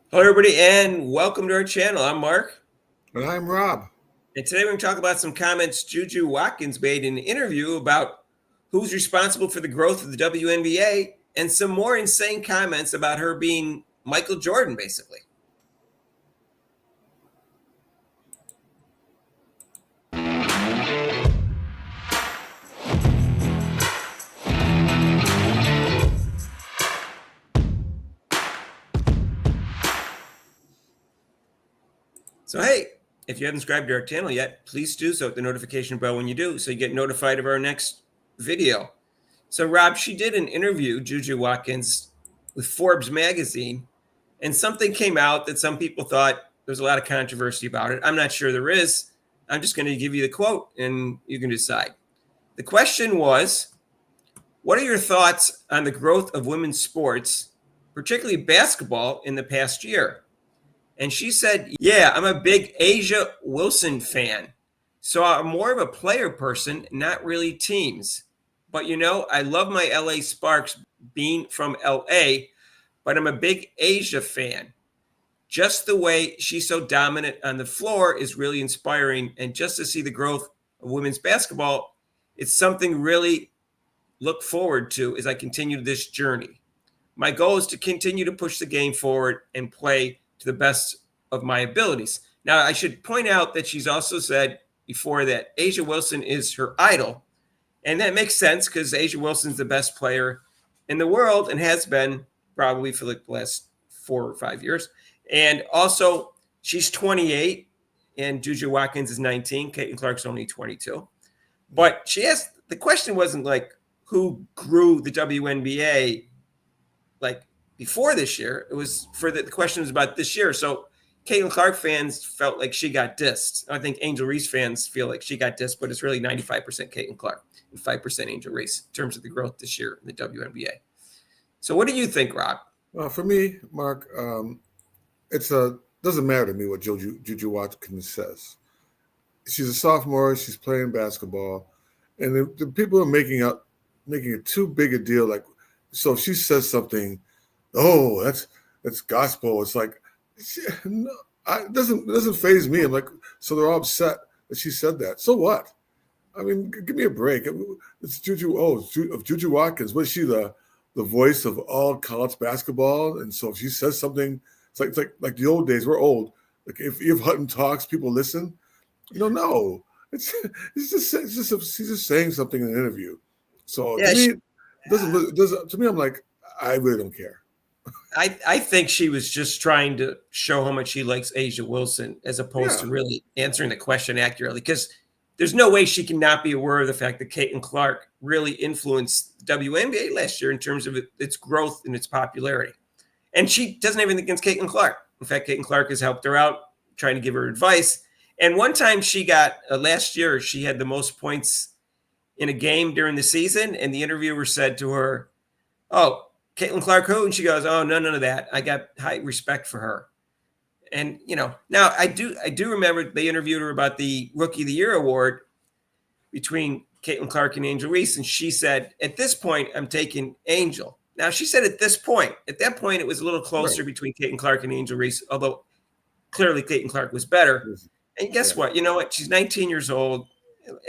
Hello, everybody, and welcome to our channel. I'm Mark, And I'm Rob. and today we're going to talk about some comments JuJu Watkins made in an interview about who's responsible for the growth of the WNBA and some more insane comments about her being Michael Jordan, basically. So, hey, if you haven't subscribed to our channel yet, please do so. Hit the notification bell when you do so you get notified of our next video. So, Rob, she did an interview, JuJu Watkins, with Forbes magazine, and something came out that some people thought there's a lot of controversy about it. I'm not sure there is. I'm just going to give you the quote and you can decide. The question was, what are your thoughts on the growth of women's sports, particularly basketball, in the past year? And she said, yeah, I'm a big Asia Wilson fan. So I'm more of a player person, not really teams. But I love my LA Sparks being from LA, but I'm a big Asia fan. Just the way she's so dominant on the floor is really inspiring. And just to see the growth of women's basketball, it's something really look forward to as I continue this journey. My goal is to continue to push the game forward and play to the best of my abilities. Now, I should point out that she's also said before that Asia Wilson is her idol. And that makes sense because Asia Wilson's the best player in the world and has been probably for the last 4 or 5 years. And also, she's 28 and JuJu Watkins is 19. Caitlin Clark's only 22. But the question wasn't like who grew the WNBA like before this year. It was the question was about this year. So Caitlin Clark fans felt like she got dissed. I think Angel Reese fans feel like she got dissed, but it's really 95% Caitlin Clark and 5% Angel Reese in terms of the growth this year in the WNBA. So what do you think, Rob? For me, Mark, it's doesn't matter to me what JuJu Watkins says. She's a sophomore. She's playing basketball, and the people are making it too big a deal. Like, so if she says something, oh, that's gospel. It's like, no, it doesn't faze me. I'm like, so they're all upset that she said that. So what? I mean, give me a break. It's JuJu Watkins. Was she the voice of all college basketball? And so if she says something, it's like the old days. We're old. Like if Hutton talks, people listen. No. It's just she's just saying something in an interview. So Yeah, to me, it doesn't. To me, I'm like, I really don't care. I think she was just trying to show how much she likes Asia Wilson as opposed Yeah, to really answering the question accurately because there's no way she can not be aware of the fact that Caitlin Clark really influenced the WNBA last year in terms of its growth and its popularity. And she doesn't have anything against Caitlin Clark. In fact, Caitlin Clark has helped her out, trying to give her advice. And one time she got, last year, she had the most points in a game during the season. And the interviewer said to her, oh, Caitlin Clark who? And she goes, oh, no, none of that. I got high respect for her. And, now I do remember they interviewed her about the Rookie of the Year award between Caitlin Clark and Angel Reese. And she said, at this point, I'm taking Angel. Now, she said at this point. At that point, it was a little closer right. between Caitlin Clark and Angel Reese, although clearly Caitlin Clark was better. And guess what? You know what? She's 19 years old.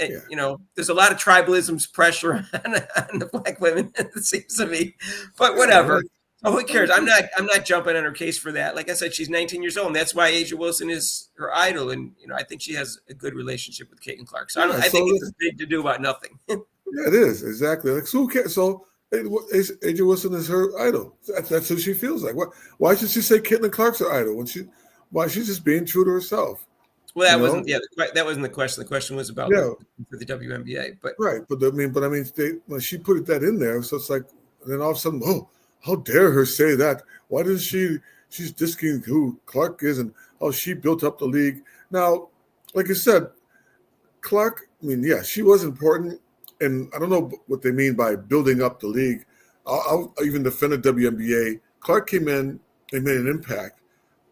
And, Yeah. there's a lot of tribalism's pressure on the black women, it seems to me. But Yeah, whatever. So who cares? I'm not jumping on her case for that. Like I said, she's 19 years old, and that's why Asia Wilson is her idol. And I think she has a good relationship with Caitlin Clark. So I think it's big to do about nothing. Yeah, it is exactly. Like, so who cares? So Asia Wilson is her idol. That's who she feels like. Why should she say Caitlin Clark's her idol why she's just being true to herself? Well, that wasn't the question. The question was about for the WNBA. But right. But I mean, when she put that in there, so it's like, and then all of a sudden, oh, how dare her say that? Why does she's disking who Clark is and how she built up the league? Now, like you said, Clark, I mean, yeah, she was important. And I don't know what they mean by building up the league. I'll even defend the WNBA. Clark came in and made an impact.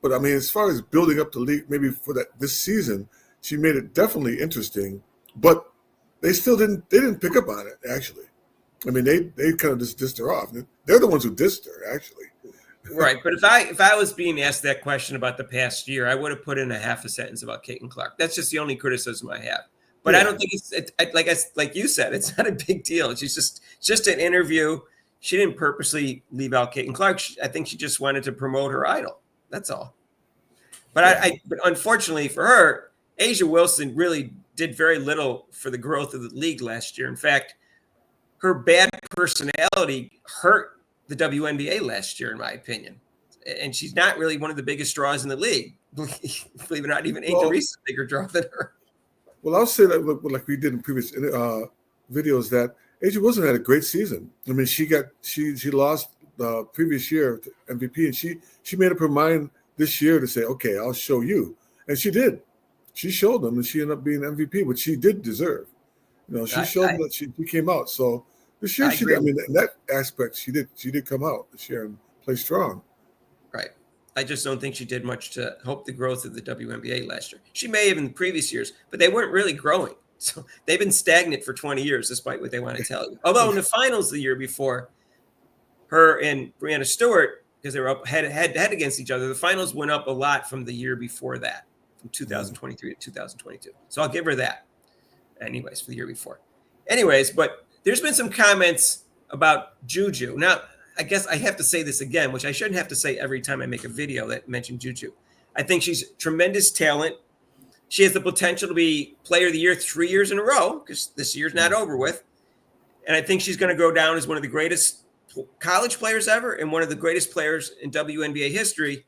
But I mean, as far as building up the league, maybe for this season, she made it definitely interesting. But they didn't pick up on it, actually. I mean, they kind of just dissed her off. They're the ones who dissed her, actually. Right, but if I was being asked that question about the past year, I would have put in a half a sentence about Caitlin Clark. That's just the only criticism I have. But I Yeah. don't think like you said, it's not a big deal. She's just an interview. She didn't purposely leave out Caitlin Clark. I think she just wanted to promote her idol. That's all. But Yeah. but unfortunately for her, Asia Wilson really did very little for the growth of the league last year. In fact, her bad personality hurt the WNBA last year, in my opinion. And she's not really one of the biggest draws in the league. Believe it or not, even Angel Well, Reese is a bigger draw than her. well, I'll say that like we did in previous videos that Asia Wilson had a great season. I mean, she lost the previous year to MVP, and she made up her mind this year to say, okay, I'll show you, and she did. She showed them, and she ended up being MVP, which she did deserve. You know, she showed them that she came out. So this year, I mean, in that aspect, she did come out this year and play strong. Right. I just don't think she did much to help the growth of the WNBA last year. She may have in the previous years, but they weren't really growing. So they've been stagnant for 20 years, despite what they want to tell you. Although in the finals the year before, her and Brianna Stewart, because they were up head against each other, the finals went up a lot from the year before that, from 2023 to 2022. So I'll give her that. Anyways, for the year before. Anyways, but there's been some comments about JuJu. Now, I guess I have to say this again, which I shouldn't have to say every time I make a video that mentions JuJu. I think she's tremendous talent. She has the potential to be Player of the Year 3 years in a row, because this year's not over with. And I think she's going to go down as one of the greatest college players ever and one of the greatest players in WNBA history,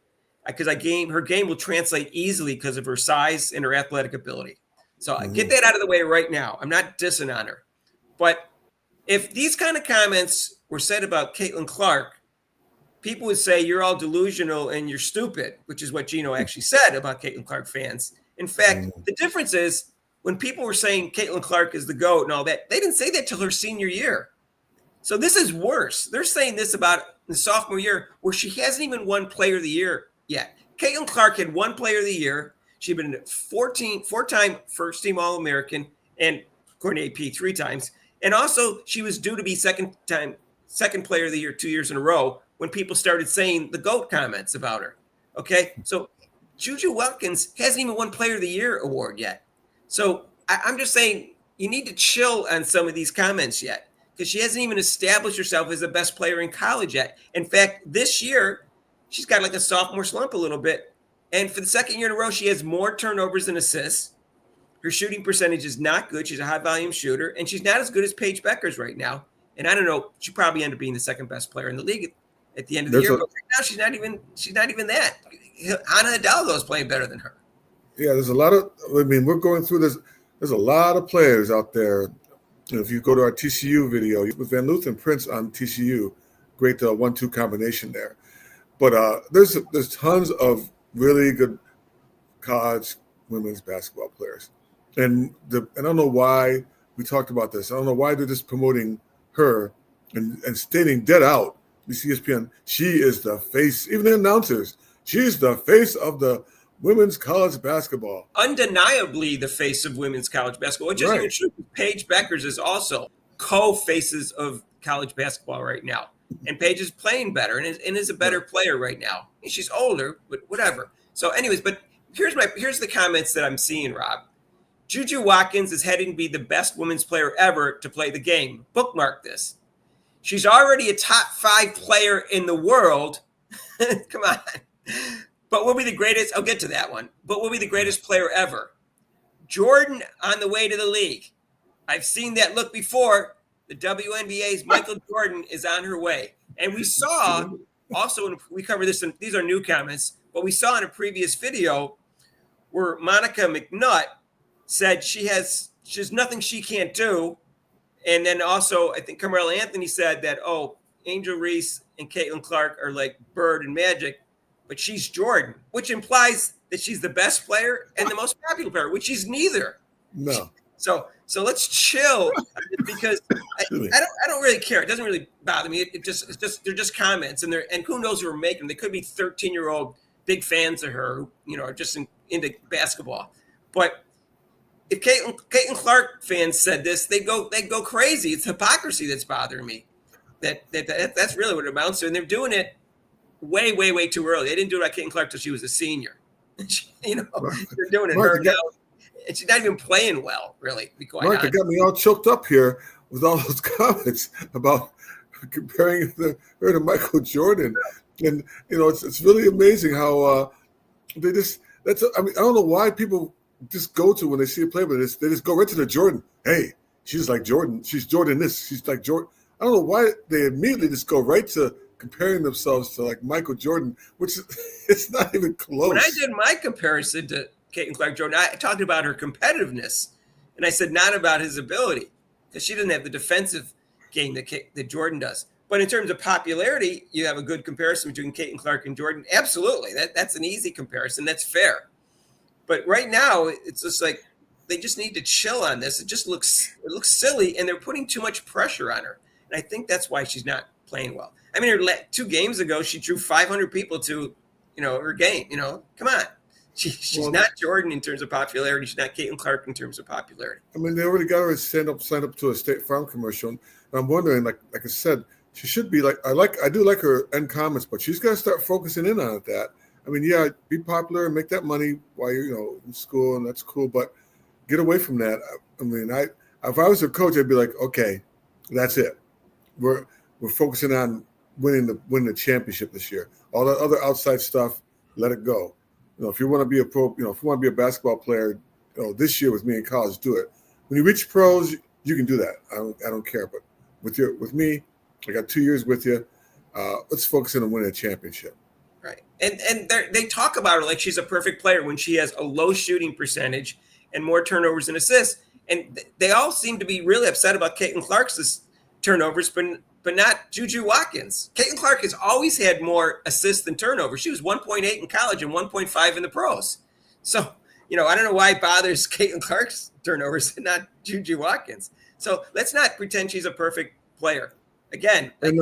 because her game will translate easily because of her size and her athletic ability. So get that out of the way right now. I'm not dissing on her. But if these kind of comments were said about Caitlin Clark, people would say you're all delusional and you're stupid, which is what Gino actually said about Caitlin Clark fans. In fact, the difference is when people were saying Caitlin Clark is the GOAT and all that, they didn't say that till her senior year. So this is worse. They're saying this about the sophomore year where she hasn't even won Player of the Year yet. Caitlin Clark had won Player of the Year. She'd been a four-time first-team All-American and, according to AP, 3 times. And also, she was due to be second Player of the Year 2 years in a row when people started saying the GOAT comments about her. Okay? So JuJu Watkins hasn't even won Player of the Year award yet. So I'm just saying you need to chill on some of these comments yet, because she hasn't even established herself as the best player in college yet. In fact, this year, she's got like a sophomore slump a little bit. And for the second year in a row, she has more turnovers than assists. Her shooting percentage is not good. She's a high-volume shooter, and she's not as good as Paige Beckers right now. And I don't know, she probably ended up being the second best player in the league at the end of the year. But right now, she's not even that. Ana Hidalgo is playing better than her. Yeah, there's a lot of. I mean, we're going through this. There's a lot of players out there. You know, if you go to our TCU video with Van Luther and Prince on TCU, great 1-2 combination there. But there's tons of really good college women's basketball players, and I don't know why we talked about this. I don't know why they're just promoting her and stating dead out. You see ESPN, she is the face. Even the announcers, she's the face of the women's college basketball. Undeniably the face of women's college basketball, which is even true. Paige Beckers is also co-faces of college basketball right now. And Paige is playing better and is a better player right now. And she's older, but whatever. So anyways, but here's the comments that I'm seeing, Rob. JuJu Watkins is heading to be the best women's player ever to play the game. Bookmark this. She's already a top 5 player in the world. Come on. But will be the greatest. I'll get to that one. But will be the greatest player ever. Jordan on the way to the league. I've seen that look before. The WNBA's Michael Jordan is on her way. And we saw also, we cover this, and these are new comments, but we saw in a previous video where Monica McNutt said she's nothing she can't do. And then also, I think Carmelo Anthony said that, Angel Reese and Caitlin Clark are like Bird and Magic, but she's Jordan, which implies that she's the bbest player and the most popular player, which she's neither. No. So let's chill, because I don't really care. It doesn't really bother me. It's just they're just comments, and who knows who are making them. They could be 13-year-old big fans of her who are just into basketball. But if Caitlin Clark fans said this, they'd go crazy. It's hypocrisy that's bothering me. That's really what it amounts to, and they're doing it way, way, way too early. They didn't do it on Caitlin Clark till she was a senior. They're doing it Mark, her now, and she's not even playing well, really. To be quite Mark, honest. they got me all choked up here with all those comments about comparing her to Michael Jordan, and it's really amazing how they just. I don't know why people just go to when they see a play, but they just go right to the Jordan. Hey, she's like Jordan. She's Jordan this. She's like Jordan. I don't know why they immediately just go right to comparing themselves to like Michael Jordan, which it's not even close. When I did my comparison to Caitlin Clark Jordan, I talked about her competitiveness, and I said not about his ability, because she doesn't have the defensive game that Jordan does. But in terms of popularity, you have a good comparison between Caitlin Clark and Jordan. Absolutely, that's an easy comparison. That's fair. But right now, it's just like they just need to chill on this. It looks silly, and they're putting too much pressure on her. And I think that's why she's not playing well. I mean, 2 games ago, she drew 500 people to, her game. Come on. She's not Jordan in terms of popularity. She's not Caitlin Clark in terms of popularity. I mean, they already got her signed up to a State Farm commercial. And I'm wondering, like I said, she should be I do like her end comments, but she's got to start focusing in on that. I mean, yeah, be popular and make that money while you're, in school, and that's cool. But get away from that. I mean, if I was a coach, I'd be like, okay, that's it. We're focusing on winning the championship this year. All that other outside stuff, let it go. If you want to be a pro, if you want to be a basketball player, this year with me in college, do it. When you reach pros, you can do that. I don't care. But with me, I got 2 years with you. Let's focus on winning a championship. Right. And they talk about her like she's a perfect player when she has a low shooting percentage and more turnovers and assists. And they all seem to be really upset about Caitlin Clark's turnovers, but not JuJu Watkins. Caitlin Clark has always had more assists than turnovers. She was 1.8 in college and 1.5 in the pros. So, I don't know why it bothers Caitlin Clark's turnovers and not JuJu Watkins. So let's not pretend she's a perfect player. Again, and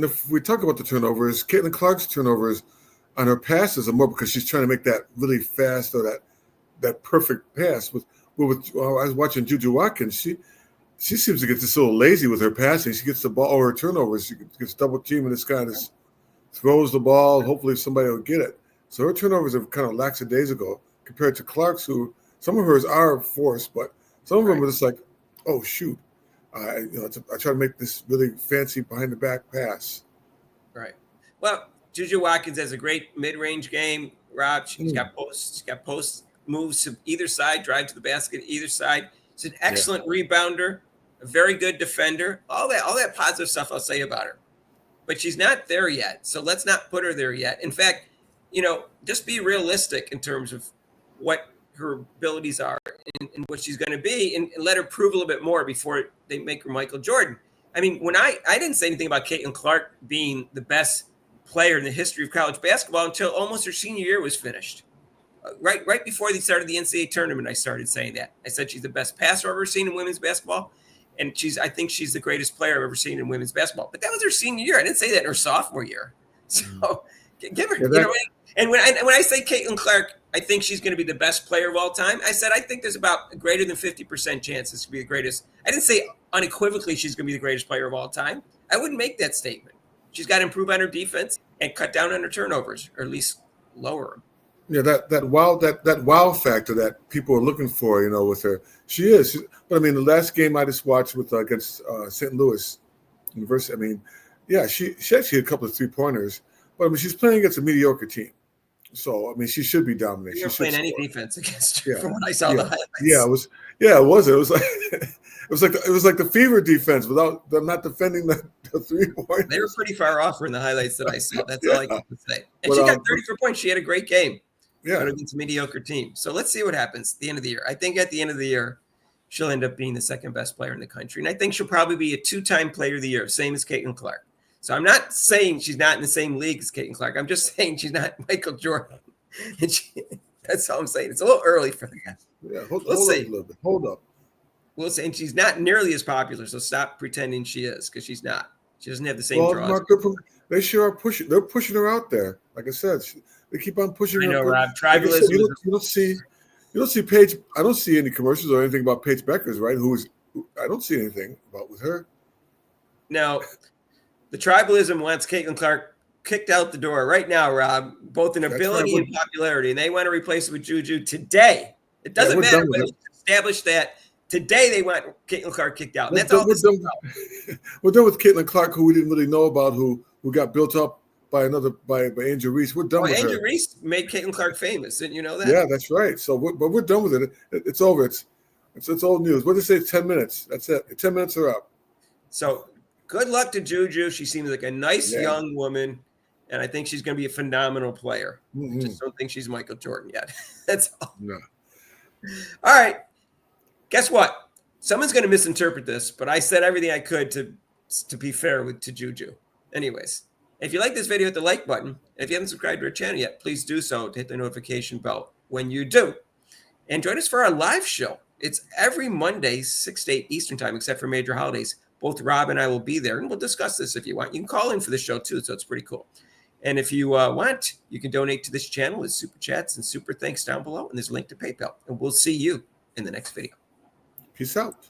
if we talk about the turnovers, Caitlin Clark's turnovers on her passes are more because she's trying to make that really fast or that perfect pass. I was watching JuJu Watkins. She seems to get just a little lazy with her passing. She gets the ball or her turnovers. She gets double teamed, and this guy just throws the ball. Hopefully somebody will get it. So her turnovers are kind of lackadaisical compared to Clark's, who some of hers are forced, but some of them are just like, oh, shoot. I try to make this really fancy behind the back pass. Right. Well, JuJu Watkins has a great mid-range game. Rob, she's got posts. She's got post moves to either side, drive to the basket either side. She's an excellent rebounder, a very good defender. All that positive stuff I'll say about her. But she's not there yet. So let's not put her there yet. In fact, just be realistic in terms of what her abilities are and what she's going to be, and let her prove a little bit more before they make her Michael Jordan. I mean, when I didn't say anything about Caitlin Clark being the best player in the history of college basketball until almost her senior year was finished. Right before they started the NCAA tournament, I started saying that. I said she's the best passer I've ever seen in women's basketball, and I think she's the greatest player I've ever seen in women's basketball. But that was her senior year. I didn't say that in her sophomore year. So give her, And when I say Caitlin Clark, I think she's going to be the best player of all time. I said I think there's about a greater than 50% chance this could be the greatest. I didn't say unequivocally she's going to be the greatest player of all time. I wouldn't make that statement. She's got to improve on her defense and cut down on her turnovers, or at least lower them. Yeah, that wow factor that people are looking for, with her. She is. But I mean, the last game I just watched against St. Louis University, I mean, yeah, she actually had a couple of 3-pointers, but I mean, she's playing against a mediocre team. So I mean, she should be dominating. You're playing any defense against her, from what I saw the highlights. It was. It was like it was like the Fever defense without them not defending the 3-point. They were pretty far off in the highlights that I saw. That's all I can say. And she got 34 points. She had a great game. Yeah, against a mediocre team. So let's see what happens at the end of the year. I think at the end of the year, she'll end up being the second best player in the country. And I think she'll probably be a 2-time player of the year, same as Caitlin Clark. So I'm not saying she's not in the same league as Caitlin Clark. I'm just saying she's not Michael Jordan. That's all I'm saying. It's a little early for that. Yeah, hold up a little bit. Hold up. We'll say, and she's not nearly as popular, so stop pretending she is, because she's not. She doesn't have the same draws. Mark, they sure are pushing. They're pushing her out there. Like I said, they keep on pushing her. I know, Rob. Tribalism. You don't see Paige. I don't see any commercials or anything about Paige Beckers, right? I don't see anything about with her. Now, The tribalism wants Caitlin Clark kicked out the door right now, Rob, both in ability and popularity, and they want to replace it with JuJu today. It doesn't matter, but it's established that today they want Caitlin Clark kicked out. And that's all this is about. We're done with Caitlin Clark, who we didn't really know about, who got built up by Angel Reese. We're done with her. Angel Reese made Caitlin Clark famous. Didn't you know that? Yeah, that's right. So, but we're done with it. It's over. It's old news. What did they say? 10 minutes. That's it. 10 minutes are up. So good luck to JuJu. She seems like a nice young woman, and I think she's going to be a phenomenal player. I just don't think she's Michael Jordan yet. That's all. No. All right. Guess what? Someone's going to misinterpret this, but I said everything I could to be fair to JuJu. Anyways, if you like this video, hit the like button. If you haven't subscribed to our channel yet, please do so to hit the notification bell when you do. And join us for our live show. It's every Monday, 6 to 8 Eastern time, except for major holidays. Both Rob and I will be there, and we'll discuss this if you want. You can call in for the show, too, so it's pretty cool. And if you want, you can donate to this channel with super chats and super thanks down below, and there's a link to PayPal. And we'll see you in the next video. Peace out.